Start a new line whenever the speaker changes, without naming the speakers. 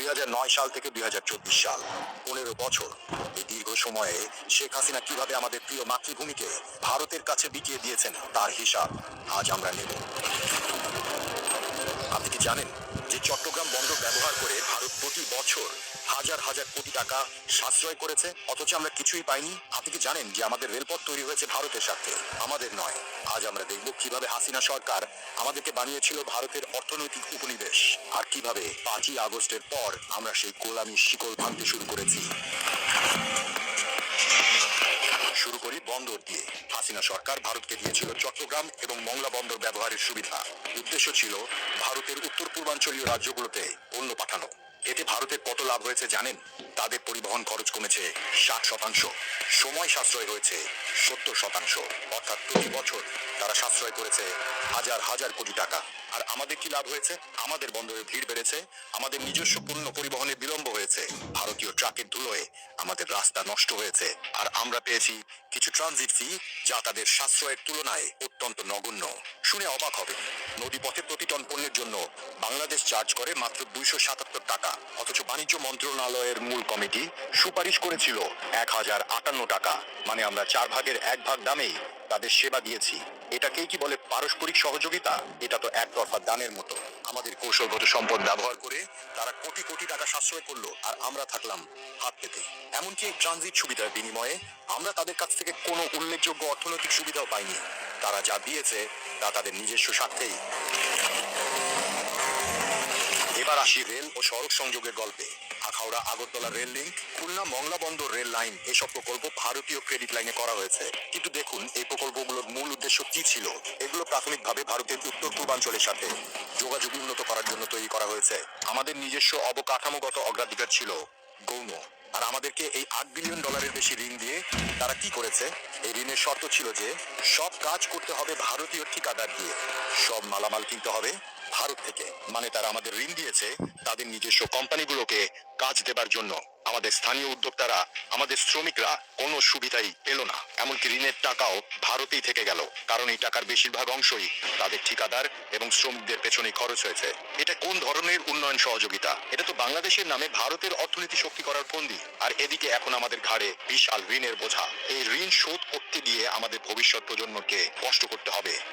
2009 সাল থেকে 2024 সাল 15 বছর এই দীর্ঘ সময়ে শেখ হাসিনা কিভাবে আমাদের প্রিয় মাতৃভূমিকে ভারতের কাছে বিকিয়ে দিয়েছেন তার হিসাব আজ আমরা নেব। আপনি কি জানেন যে চট্টগ্রাম বন্দর ব্যবহার করে ভারত প্রতি বছর হাজার হাজার কোটি টাকা সাশ্রয় করেছে, অথচ আমরা কিছুই পাইনি? আপনি কি জানেন যে আমাদের রেলপথ তৈরি হয়েছে ভারতের সাথে, আমাদের নয়? আজ আমরা দেখব কিভাবে হাসিনা সরকার আমাদেরকে বানিয়েছিল ভারতের অর্থনৈতিক উপনিবেশ, আর কিভাবে 5ই আগস্টের পর আমরা সেই গোলামির শিকল ভাঙতে শুরু করেছি। শুরু করি বন্দর দিয়ে। হাসিনা সরকার ভারতকে দিয়েছিল চট্টগ্রাম এবং মংলা বন্দর ব্যবহারের সুবিধা। উদ্দেশ্য ছিল ভারতের উত্তর পূর্বাঞ্চলীয় রাজ্যগুলোতে পণ্য পাঠানো। এতে ভারতের কত লাভ হয়েছে জানেন? তাদের পরিবহন খরচ কমেছে 60%, সময় সাশ্রয় হয়েছে 70%, অর্থাৎ প্রতি বছর তারা সাশ্রয় করেছে হাজার হাজার কোটি টাকা। আর আমাদের কি লাভ হয়েছে? আমাদের বন্দরে ভিড় বেড়েছে, আমাদের নিজস্ব পণ্য পরিবহনে বিলম্ব হয়েছে, ভারতীয় ট্রাকের ধুলোয় আমাদের রাস্তা নষ্ট হয়েছে, আর আমরা পেয়েছি কিছু ট্রানজিট ফি যা তাদের সাশ্রয়ের তুলনায় অত্যন্ত নগণ্য। শুনে অবাক হবে, নদীপথে প্রতি টন পণ্যের জন্য বাংলাদেশ চার্জ করে মাত্র 277 টাকা, অথচ বাণিজ্য মন্ত্রণালয়ের মূল কমিটি সুপারিশ করেছিল 1058 টাকা। মানে আমরা 4 ভাগের 1 ভাগ দামেই তাদের সেবা দিয়েছি। এটাকেই কি বলে পারস্পরিক সহযোগিতা? এটা তো একতরফা দানের মতো। আমাদের কৌশলগত সম্পদ ব্যবহার করে তারা কোটি কোটি টাকা সাশ্রয় করলো, আর আমরা থাকলাম হাত পেতে। এমনকি এই ট্রানজিট সুবিধার বিনিময়ে আমরা তাদের কাছ থেকে কোনো উল্লেখযোগ্য অর্থনৈতিক সুবিধাও পাইনি। তারা যা দিয়েছে তা তাদের নিজস্ব স্বার্থেই। এবার আসি রেল ও সড়ক সংযোগের গল্পে। আখাউড়া আগরতলা রেল লিংক, খুলনা মংলা বন্দর রেল লাইন, এসব প্রকল্প ভারতীয় ক্রেডিট লাইনে করা হয়েছে। কিন্তু দেখুন, এই প্রকল্পগুলোর মূল উদ্দেশ্য কি ছিল? এগুলো প্রাথমিকভাবে ভারতের উত্তর পূর্বাঞ্চলের সাথে যোগাযোগ উন্নত করার জন্য তৈরি করা হয়েছে। আমাদের নিজস্ব অবকাঠামোগত অগ্রাধিকার ছিল গৌণ। আর আমাদেরকে এই $8 বিলিয়ন বেশি ঋণ দিয়ে তারা কি করেছে? এই ঋণের শর্ত ছিল যে সব কাজ করতে হবে ভারতীয় ঠিকাদার দিয়ে, সব মালামাল কিনতে হবে ভারত থেকে। মানে তারা আমাদের ঋণ দিয়েছে তাদের নিজস্ব কোম্পানিগুলোকে কাজ দেবার জন্য। আমাদের স্থানীয় উদ্যোক্তারা, আমাদের শ্রমিকরা কোনো সুবিধাই পেল না। এমনকি ঋণের টাকাও ভারতেই থেকে গেল, কারণ এই টাকার বেশিরভাগ অংশই তাদের ঠিকাদার এবং শ্রমিকদের পেছনে খরচ হয়েছে। এটা কোন ধরনের উন্নয়ন সহযোগিতা? এটা তো বাংলাদেশের নামে ভারতের অর্থনীতি শক্তি করার ফন্দি। আর এদিকে এখন আমাদের ঘাড়ে বিশাল ঋণের বোঝা। এই ঋণ শোধ করতে গিয়ে আমাদের ভবিষ্যৎ প্রজন্মকে কষ্ট করতে হবে।